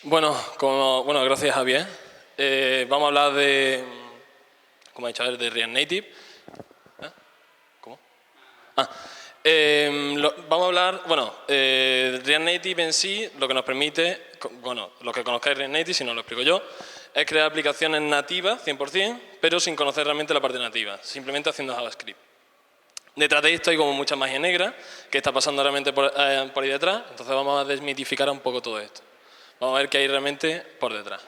Bueno, gracias Javier. Vamos a hablar de, como ha dicho, de React Native. ¿Cómo? Vamos a hablar, React Native en sí, lo que nos permite, los que conozcáis React Native, si no lo explico yo, es crear aplicaciones nativas, 100%, pero sin conocer realmente la parte nativa, simplemente haciendo JavaScript. Detrás de esto hay como mucha magia negra que está pasando realmente por ahí detrás, entonces vamos a desmitificar un poco todo esto. Vamos a ver qué hay realmente por detrás.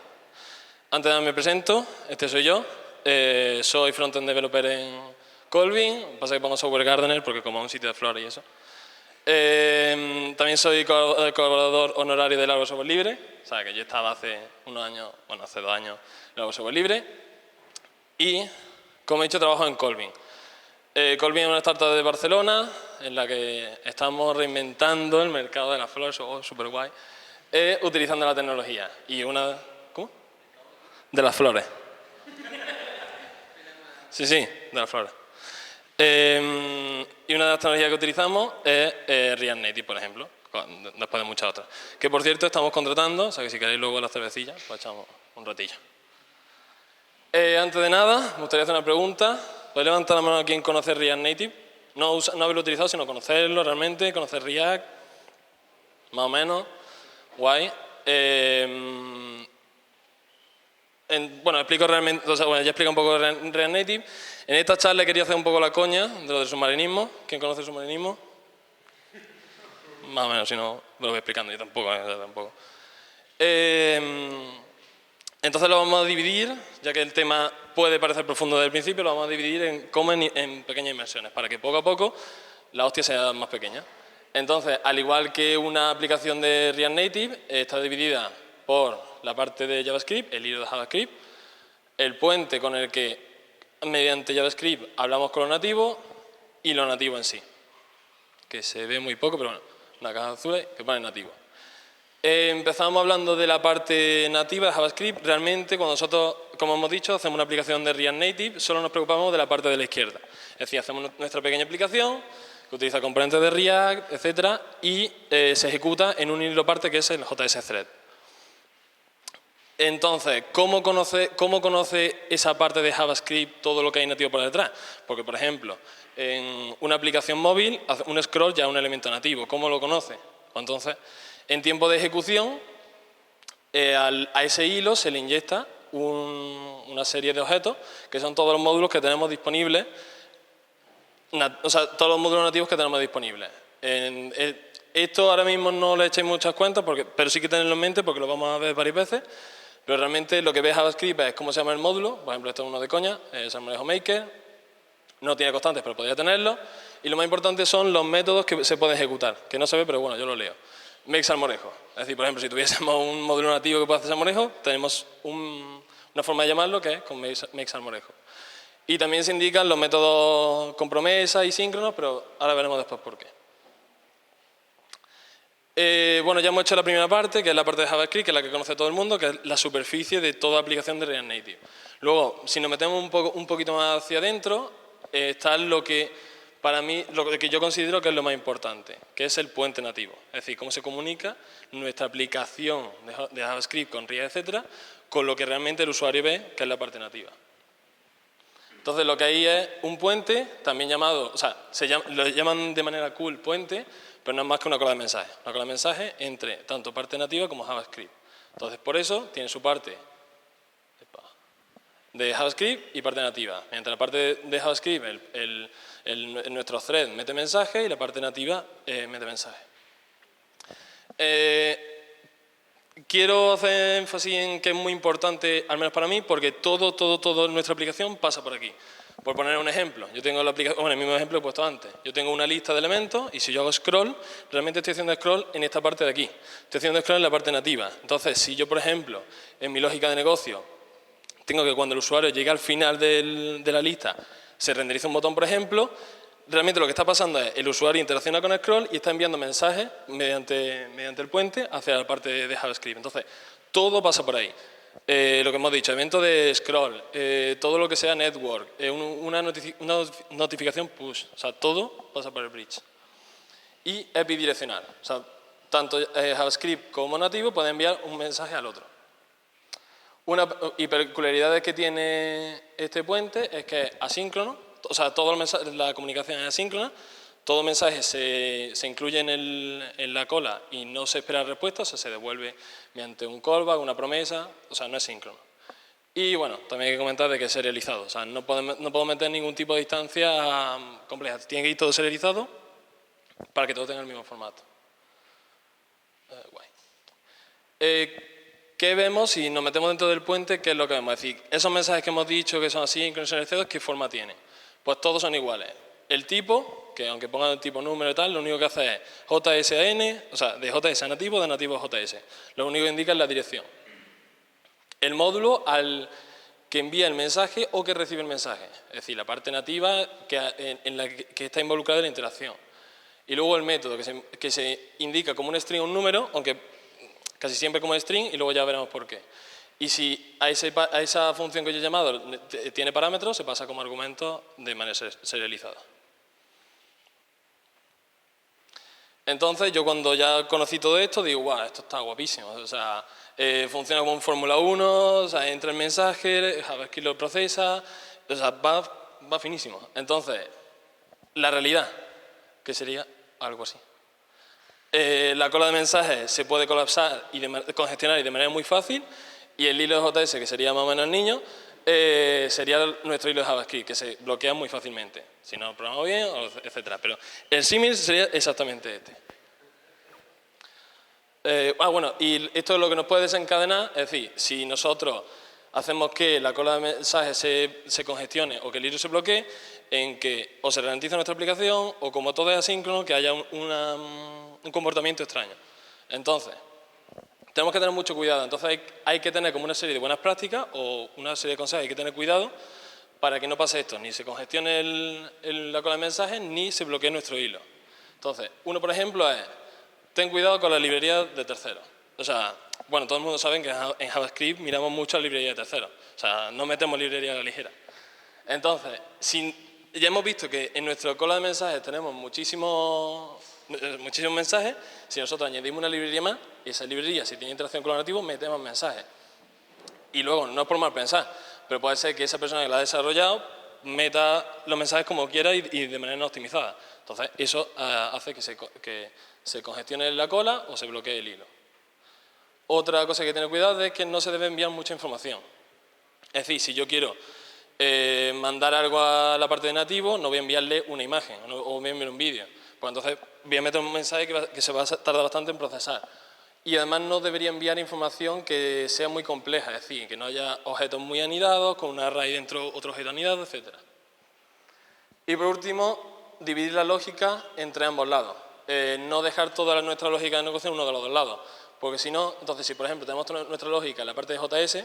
Antes de nada me presento, este soy yo, soy frontend developer en Colvin, pasa que pongo software gardener porque como es un sitio de flores y eso. También soy colaborador honorario de Largo Software Libre, o sea que yo estaba hace unos años, hace 2 años en Largo Software Libre. Y, como he dicho, trabajo en Colvin. Colvin es una startup de Barcelona en la que estamos reinventando el mercado de las flores, súper guay, utilizando la tecnología. Y una... ¿Cómo? De las flores. Sí, de las flores. Y una de las tecnologías que utilizamos es React Native, por ejemplo, después de muchas otras. Que, por cierto, estamos contratando, o sea que si queréis luego la cervecilla, pues echamos un ratillo. Antes de nada, me gustaría hacer una pregunta. ¿Podéis levantar la mano a quien conoce React Native? No haberlo utilizado, sino conocerlo realmente, conocer React, más o menos. Guay. Explico realmente, ya explico un poco React Native. En esta charla quería hacer un poco la coña de lo del submarinismo. ¿Quién conoce el submarinismo? Más o menos, si no, lo voy explicando yo tampoco. Entonces lo vamos a dividir, ya que el tema puede parecer profundo desde el principio, lo vamos a dividir en pequeñas inmersiones, para que poco a poco la hostia sea más pequeña. Entonces, al igual que una aplicación de React Native, está dividida por la parte de JavaScript, el hilo de JavaScript, el puente con el que, mediante JavaScript, hablamos con lo nativo y lo nativo en sí. Que se ve muy poco, pero bueno, una caja azul que pone nativo. Empezamos hablando de la parte nativa de JavaScript. Realmente, cuando nosotros, como hemos dicho, hacemos una aplicación de React Native, solo nos preocupamos de la parte de la izquierda. Es decir, hacemos nuestra pequeña aplicación que utiliza componentes de React, etcétera, y se ejecuta en un hilo parte que es el JS Thread. Entonces, ¿cómo conoce esa parte de JavaScript todo lo que hay nativo por detrás? Porque, por ejemplo, en una aplicación móvil, un scroll ya es un elemento nativo. ¿Cómo lo conoce? Entonces, en tiempo de ejecución, a ese hilo se le inyecta una serie de objetos que son todos los módulos que tenemos disponibles, todos los módulos nativos que tenemos disponibles. Esto ahora mismo no le echéis muchas cuentas, pero sí que tenerlo en mente porque lo vamos a ver varias veces. Pero realmente lo que ve JavaScript es cómo se llama el módulo. Por ejemplo, esto es uno de coña, Salmorejo Maker. No tiene constantes, pero podría tenerlo. Y lo más importante son los métodos que se pueden ejecutar, que no se ve, pero bueno, yo lo leo. Make salmorejo. Es decir, por ejemplo, si tuviésemos un módulo nativo que pueda hacer salmorejo, tenemos una forma de llamarlo que es con make salmorejo. Y también se indican los métodos con promesa y síncronos, pero ahora veremos después por qué. Ya hemos hecho la primera parte, que es la parte de JavaScript, que es la que conoce todo el mundo, que es la superficie de toda aplicación de React Native. Luego, si nos metemos un poquito más hacia adentro, está lo que, para mí, lo que yo considero que es lo más importante, que es el puente nativo. Es decir, cómo se comunica nuestra aplicación de JavaScript con React, etcétera, con lo que realmente el usuario ve, que es la parte nativa. Entonces, lo que hay es un puente, también llamado, lo llaman de manera cool puente, pero no es más que una cola de mensajes. Una cola de mensajes entre tanto parte nativa como JavaScript. Entonces, por eso, tiene su parte de JavaScript y parte nativa. Mediante la parte de JavaScript, nuestro thread mete mensaje y la parte nativa mete mensaje. Quiero hacer énfasis en que es muy importante, al menos para mí, porque todo nuestra aplicación pasa por aquí. Por poner un ejemplo, yo tengo la aplicación, el mismo ejemplo que he puesto antes. Yo tengo una lista de elementos y si yo hago scroll, realmente estoy haciendo scroll en esta parte de aquí. Estoy haciendo scroll en la parte nativa. Entonces, si yo, por ejemplo, en mi lógica de negocio, tengo que cuando el usuario llegue al final de la lista, se renderiza un botón, por ejemplo, realmente lo que está pasando es el usuario interacciona con el scroll y está enviando mensajes mediante el puente hacia la parte de JavaScript. Entonces, todo pasa por ahí. Lo que hemos dicho, evento de scroll, todo lo que sea network, una notificación push, todo pasa por el bridge. Y es bidireccional, tanto JavaScript como nativo pueden enviar un mensaje al otro. Una peculiaridad que tiene este puente es que es asíncrono, o sea, la comunicación es asíncrona, todo mensaje se incluye en la cola y no se espera respuesta, o sea, se devuelve mediante un callback, una promesa, o sea, no es síncrono. Y bueno, también hay que comentar de que es serializado, o sea, no puedo meter ningún tipo de instancia compleja, tiene que ir todo serializado para que todo tenga el mismo formato. Guay. ¿Qué vemos si nos metemos dentro del puente? ¿Qué es lo que vemos? Es decir, esos mensajes que hemos dicho que son asíncronos y serializados, ¿qué forma tienen? Pues todos son iguales. El tipo, que aunque pongan el tipo número y tal, lo único que hace es JSAN, o sea, de JS a nativo, de nativo a JS. Lo único que indica es la dirección. El módulo al que envía el mensaje o que recibe el mensaje. Es decir, la parte nativa en la que está involucrada la interacción. Y luego el método que se indica como un string o un número, aunque casi siempre como string, y luego ya veremos por qué. Y si a esa función que yo he llamado tiene parámetros, se pasa como argumento de manera serializada. Entonces, yo cuando ya conocí todo esto, digo, guau, esto está guapísimo. O sea, funciona como en Fórmula 1, o sea, entra el mensaje, JavaScript lo procesa, o sea, va finísimo. Entonces, la realidad, que sería algo así. La cola de mensajes se puede colapsar y congestionar y de manera muy fácil, y el hilo de JS, que sería más o menos el niño, sería nuestro hilo de JavaScript, que se bloquea muy fácilmente, si no lo programamos bien, etc. Pero el símil sería exactamente este. Bueno, y esto es lo que nos puede desencadenar, es decir, si nosotros hacemos que la cola de mensajes se congestione o que el hilo se bloquee, en que o se ralentiza nuestra aplicación o como todo es asíncrono, que haya un comportamiento extraño. Entonces, tenemos que tener mucho cuidado. Entonces hay que tener como una serie de buenas prácticas o una serie de consejos, hay que tener cuidado para que no pase esto, ni se congestione la cola de mensajes, ni se bloquee nuestro hilo. Entonces, uno por ejemplo es, ten cuidado con la librería de terceros. O sea, bueno, todo el mundo sabe que en JavaScript miramos mucho a la librería de terceros. O sea, no metemos librería a la ligera. Entonces, ya hemos visto que en nuestra cola de mensajes tenemos muchísimos mensajes. Si nosotros añadimos una librería más, esa librería, si tiene interacción con los nativos, metemos mensajes. Y luego, no es por mal pensar, pero puede ser que esa persona que la ha desarrollado meta los mensajes como quiera y de manera no optimizada. Entonces, eso hace que se congestione la cola o se bloquee el hilo. Otra cosa que hay que tener cuidado es que no se debe enviar mucha información. Es decir, si yo quiero mandar algo a la parte de nativo, no voy a enviarle una imagen o voy a enviar un vídeo. Pues entonces voy a meter un mensaje que se va a tardar bastante en procesar. Y además no debería enviar información que sea muy compleja, es decir, que no haya objetos muy anidados, con una array dentro, otro objeto anidado, etc. Y por último, dividir la lógica entre ambos lados. No dejar toda nuestra lógica de negocio en uno de los dos lados. Porque si no, entonces si por ejemplo tenemos nuestra lógica en la parte de JS,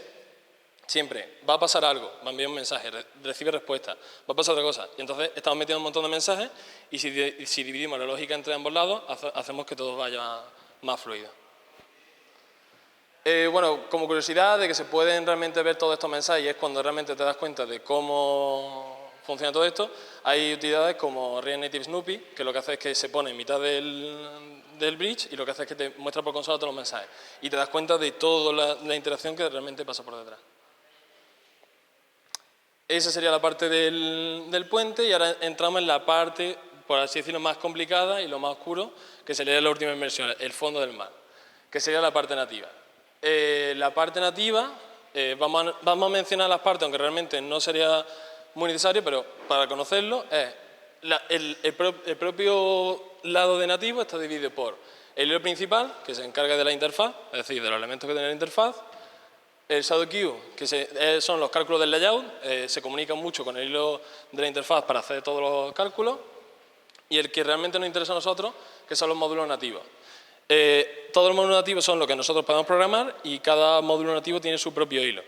siempre va a pasar algo, va a enviar un mensaje, recibe respuesta, va a pasar otra cosa. Y entonces estamos metiendo un montón de mensajes y si dividimos la lógica entre ambos lados, hacemos que todo vaya más fluido. Bueno, como curiosidad de que se pueden realmente ver todos estos mensajes y es cuando realmente te das cuenta de cómo funciona todo esto, hay utilidades como React Native Snoopy, que lo que hace es que se pone en mitad del bridge y lo que hace es que te muestra por consola todos los mensajes y te das cuenta de toda la interacción que realmente pasa por detrás. Esa sería la parte del puente y ahora entramos en la parte, por así decirlo, más complicada y lo más oscuro, que sería la última inversión, el fondo del mar, que sería la parte nativa. La parte nativa, vamos a mencionar las partes, aunque realmente no sería muy necesario, pero para conocerlo, el propio lado de nativo está dividido por el hilo principal, que se encarga de la interfaz, es decir, de los elementos que tiene la interfaz, el shadow queue, que son los cálculos del layout, se comunican mucho con el hilo de la interfaz para hacer todos los cálculos, y el que realmente nos interesa a nosotros, que son los módulos nativos. Todos los módulos nativos son lo que nosotros podemos programar y cada módulo nativo tiene su propio hilo.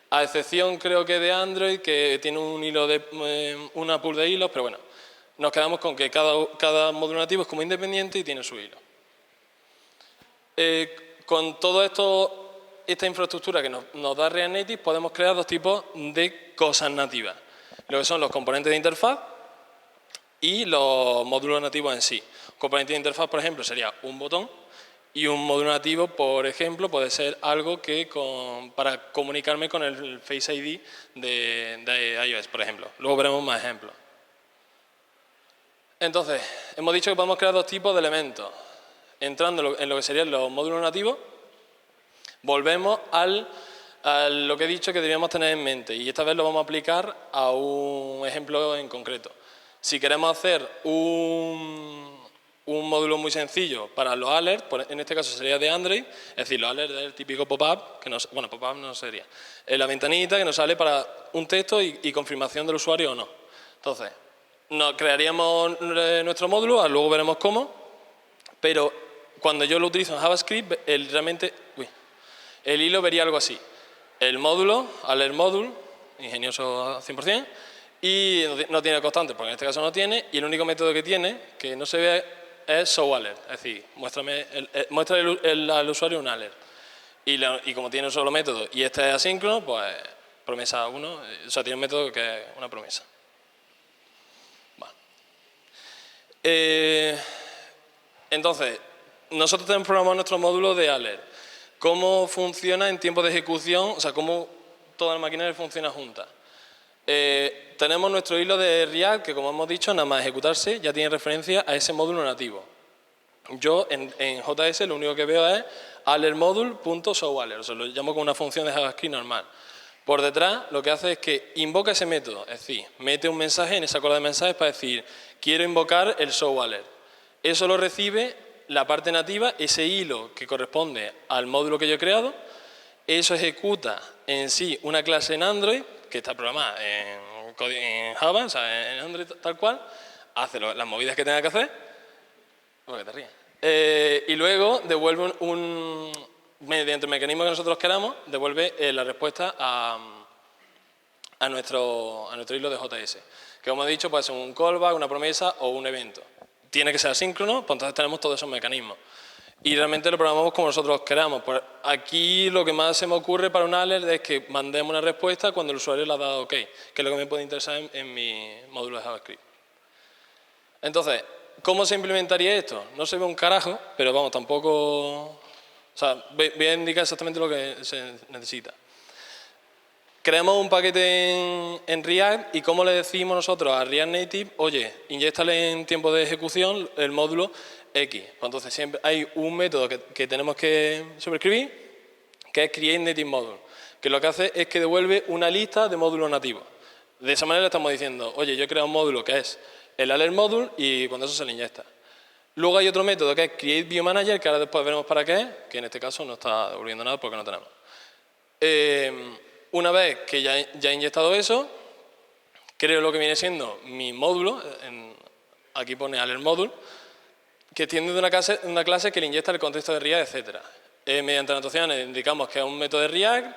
A excepción, creo que de Android, que tiene un hilo una pool de hilos, pero bueno, nos quedamos con que cada módulo nativo es como independiente y tiene su hilo. Con todo esta infraestructura que nos da React Native, podemos crear dos tipos de cosas nativas. Lo que son los componentes de interfaz y los módulos nativos en sí. Un componente de interfaz, por ejemplo, sería un botón Y un módulo nativo, por ejemplo, puede ser algo que para comunicarme con el Face ID de iOS, por ejemplo. Luego veremos más ejemplos. Entonces, hemos dicho que podemos crear dos tipos de elementos. Entrando en lo que serían los módulos nativos, volvemos a lo que he dicho que deberíamos tener en mente, y esta vez lo vamos a aplicar a un ejemplo en concreto. Si queremos hacer un módulo muy sencillo para los alerts, en este caso sería de Android, es decir, los alerts del típico pop-up, bueno, pop-up no sería, la ventanita que nos sale para un texto y confirmación del usuario o no. Entonces, nos crearíamos nuestro módulo, luego veremos cómo, pero cuando yo lo utilizo en JavaScript, el hilo vería algo así. El módulo, alert module, ingenioso 100%, y no tiene constante, porque en este caso no tiene, y el único método que tiene, que no se ve, es showAlert, es decir, muestra al usuario un alert. Y como tiene un solo método y este es asíncrono, pues promesa 1, o sea, tiene un método que es una promesa. Vale. Entonces, nosotros tenemos programado nuestro módulo de alert. ¿Cómo funciona en tiempo de ejecución? O sea, cómo toda la maquinaria funciona junta. Tenemos nuestro hilo de React que, como hemos dicho, nada más ejecutarse ya tiene referencia a ese módulo nativo. Yo en JS lo único que veo es alertModule.showAlert, o sea, lo llamo como una función de JavaScript normal. Por detrás lo que hace es que invoca ese método, es decir, mete un mensaje en esa cola de mensajes para decir quiero invocar el showAlert. Eso lo recibe la parte nativa, ese hilo que corresponde al módulo que yo he creado. Eso ejecuta en sí una clase en Android que está programada en Java, o sea, en Android tal cual, hace las movidas que tenga que hacer, porque te ríes, y luego devuelve mediante el mecanismo que nosotros queramos, devuelve la respuesta a nuestro hilo de JS, que como he dicho puede ser un callback, una promesa o un evento. Tiene que ser asíncrono, pues entonces tenemos todos esos mecanismos. Y realmente lo programamos como nosotros queramos. Pues aquí lo que más se me ocurre para un alert es que mandemos una respuesta cuando el usuario le ha dado OK, que es lo que me puede interesar en mi módulo de JavaScript. Entonces, ¿cómo se implementaría esto? No se ve un carajo, pero vamos, tampoco... O sea, voy a indicar exactamente lo que se necesita. Creamos un paquete en React y ¿cómo le decimos nosotros a React Native? Oye, inyéctale en tiempo de ejecución el módulo X. Pues entonces siempre hay un método que tenemos que sobreescribir, que es createNativeModule, que lo que hace es que devuelve una lista de módulos nativos. De esa manera estamos diciendo, oye, yo he creado un módulo que es el alertModule y cuando eso se le inyecta. Luego hay otro método que es createViewManager, que ahora después veremos para qué es, que en este caso no está devolviendo nada porque no tenemos. Una vez que ya he inyectado eso, creo lo que viene siendo mi módulo, aquí pone alertModule, que tiene una clase que le inyecta el contexto de React, etc. Mediante anotaciones indicamos que es un método de React,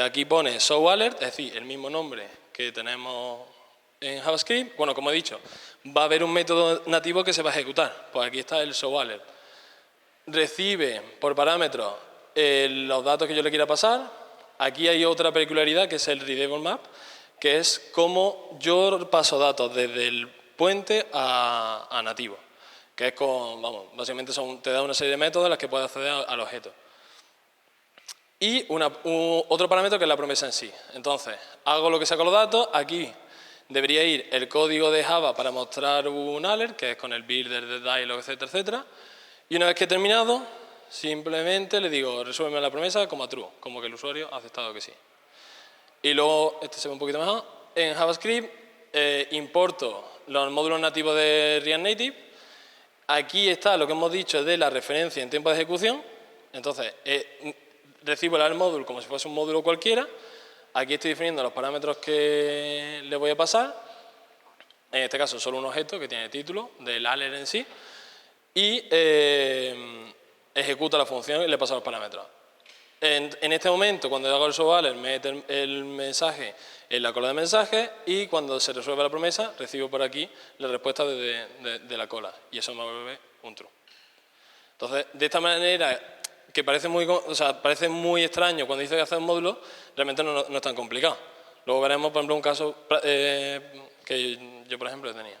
aquí pone showAlert, es decir, el mismo nombre que tenemos en JavaScript. Bueno, como he dicho, va a haber un método nativo que se va a ejecutar, pues aquí está el showAlert. Recibe por parámetros los datos que yo le quiera pasar. Aquí hay otra peculiaridad que es el Readable Map, que es cómo yo paso datos desde el puente a nativo, que es básicamente te da una serie de métodos en los que puedes acceder al objeto. Y otro parámetro que es la promesa en sí. Entonces, hago lo que sea con los datos, aquí debería ir el código de Java para mostrar un alert, que es con el builder, de dialog, etcétera, etcétera. Y una vez que he terminado, simplemente le digo, resuélveme la promesa como a true, como que el usuario ha aceptado que sí. Y luego, este se ve un poquito mejor, en JavaScript importo los módulos nativos de React Native. Aquí está lo que hemos dicho de la referencia en tiempo de ejecución. Entonces, recibo el alertModule como si fuese un módulo cualquiera. Aquí estoy definiendo los parámetros que le voy a pasar. En este caso, solo un objeto que tiene título del alert en sí. Y ejecuta la función y le paso los parámetros. En este momento, cuando hago el showAlert, mete el mensaje en la cola de mensajes y cuando se resuelve la promesa, recibo por aquí la respuesta de la cola y eso me vuelve un true. Entonces, de esta manera, que parece muy extraño cuando dice que hacer un módulo, realmente no es tan complicado. Luego veremos, por ejemplo, un caso que yo, por ejemplo, tenía.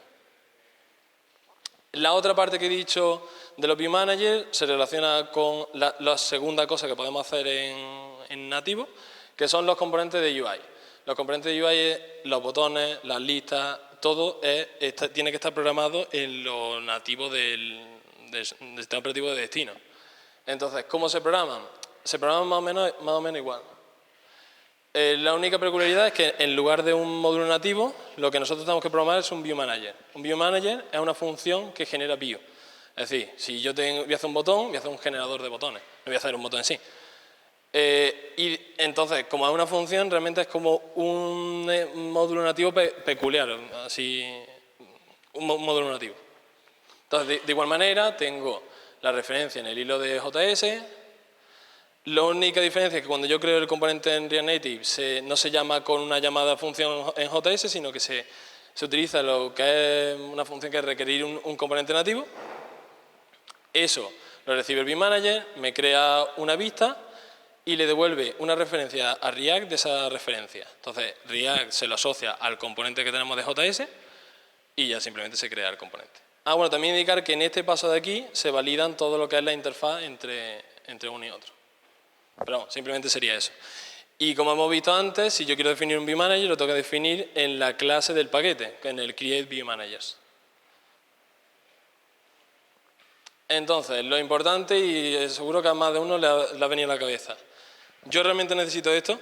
La otra parte que he dicho de los view managers se relaciona con la segunda cosa que podemos hacer en nativo, que son los componentes de UI. Los componentes de UI es los botones, las listas, todo tiene que estar programado en lo nativo del sistema operativo de destino. Entonces, ¿cómo se programan? Se programan más o menos igual. La única peculiaridad es que en lugar de un módulo nativo, lo que nosotros tenemos que programar es un view manager. Un view manager es una función que genera view. Es decir, si yo voy a hacer un botón, voy a hacer un generador de botones, no voy a hacer un botón en sí. Y entonces, como es una función, realmente es como un módulo nativo peculiar, así, un módulo nativo. Entonces, de igual manera, tengo la referencia en el hilo de JS. La única diferencia es que cuando yo creo el componente en React Native no se llama con una llamada función en JS, sino que se utiliza lo que es una función que es requerir un componente nativo. Eso lo recibe el view manager, me crea una vista y le devuelve una referencia a React de esa referencia. Entonces, React se lo asocia al componente que tenemos de JS y ya simplemente se crea el componente. Bueno, también indicar que en este paso de aquí se validan todo lo que es la interfaz entre uno y otro. Pero bueno, simplemente sería eso. Y como hemos visto antes, si yo quiero definir un view manager, lo tengo que definir en la clase del paquete, en el create view managers. Entonces, lo importante, y seguro que a más de uno le ha venido a la cabeza. ¿Yo realmente necesito esto?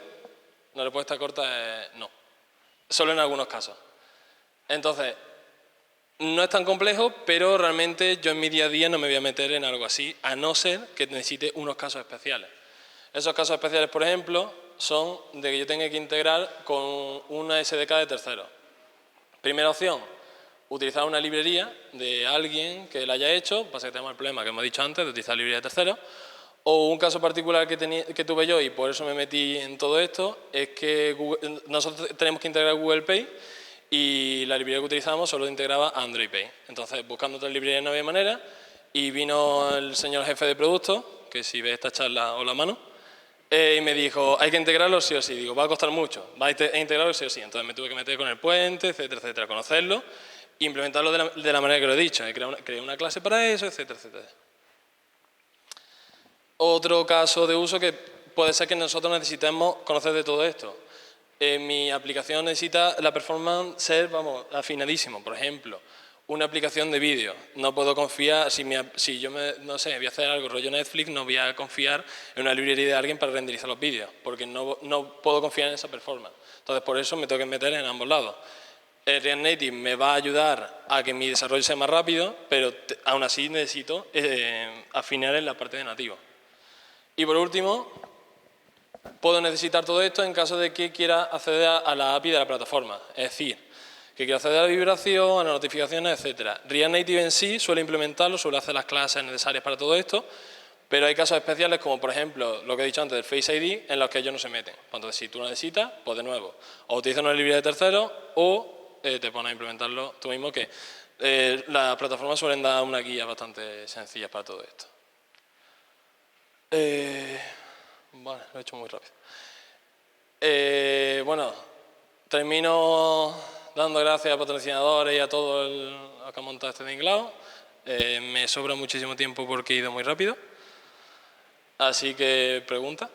La respuesta corta es no. Solo en algunos casos. Entonces, no es tan complejo, pero realmente yo en mi día a día no me voy a meter en algo así, a no ser que necesite unos casos especiales. Esos casos especiales, por ejemplo, son de que yo tenga que integrar con una SDK de terceros. Primera opción, utilizar una librería de alguien que la haya hecho, pasa que tenemos el problema que hemos dicho antes de utilizar librería de terceros. O un caso particular que tuve yo y por eso me metí en todo esto, es que nosotros tenemos que integrar Google Pay y la librería que utilizamos solo integraba Android Pay. Entonces, buscando otras librerías no había manera y vino el señor jefe de producto, que si ve esta charla o la mano, y me dijo, hay que integrarlo sí o sí. Digo, va a costar mucho, va a integrarlo sí o sí. Entonces me tuve que meter con el puente, etcétera, etcétera, conocerlo e implementarlo de la manera que lo he dicho. Creé una clase para eso, etcétera, etcétera. Otro caso de uso que puede ser que nosotros necesitemos conocer de todo esto. Mi aplicación necesita la performance ser, afinadísimo. Por ejemplo, una aplicación de vídeo. No puedo confiar, si yo no sé, voy a hacer algo rollo Netflix, no voy a confiar en una librería de alguien para renderizar los vídeos, porque no puedo confiar en esa performance. Entonces, por eso me tengo que meter en ambos lados. React Native me va a ayudar a que mi desarrollo sea más rápido, pero aún así necesito afinar en la parte de nativo. Y por último, puedo necesitar todo esto en caso de que quiera acceder a la API de la plataforma. Es decir, que quiero acceder a la vibración, a las notificaciones, etc. React Native en sí suele implementarlo, suele hacer las clases necesarias para todo esto, pero hay casos especiales como, por ejemplo, lo que he dicho antes del Face ID, en los que ellos no se meten. Entonces, si tú lo necesitas, pues de nuevo, o utilizas una librería de terceros o te pones a implementarlo tú mismo, que las plataformas suelen dar una guía bastante sencilla para todo esto. Bueno, lo he hecho muy rápido. Bueno, termino dando gracias a patrocinadores y a todo el que ha montado este tinglado. Me sobra muchísimo tiempo porque he ido muy rápido. Así que, pregunta.